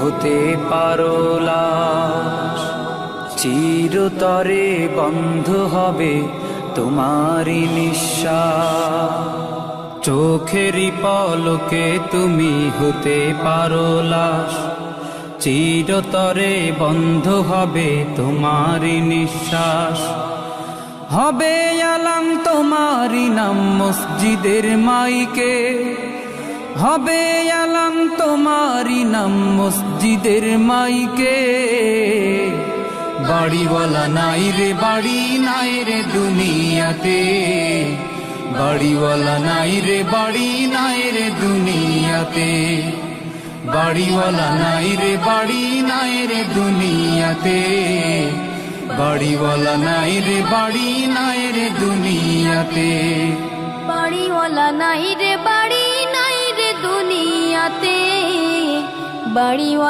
হতে পারো লাশ, চিরতরে বন্ধ হবে তোমারই নিঃশ্বাস। চোখেরই পলকে তুমি হতে পারো লাশ, চিরতরে বন্ধ হবে তোমারই নিঃশ্বাস। হবে আলাম তোমারই নাম মসজিদের মাইকে, হবে আলাম তোমারই নাম মসজিদের মাইকে। বাড়িওয়ালা নাই রে বাড়ি নাই রে দুনিয়াতে, বাড়িওয়ালা নাই রে বাড়ি নাই রে দুনিয়াতে, বাড়িওয়ালা নাই রে বাড়ি নাই রে দুনিয়াতে, বাড়িওয়ালা নাই রে বাড়ি নাই রে দুনিয়াতে, বাড়িওয়ালা নাই রে বাড়ি নাই রে দুনিয়াতে, বাড়িওয়ালা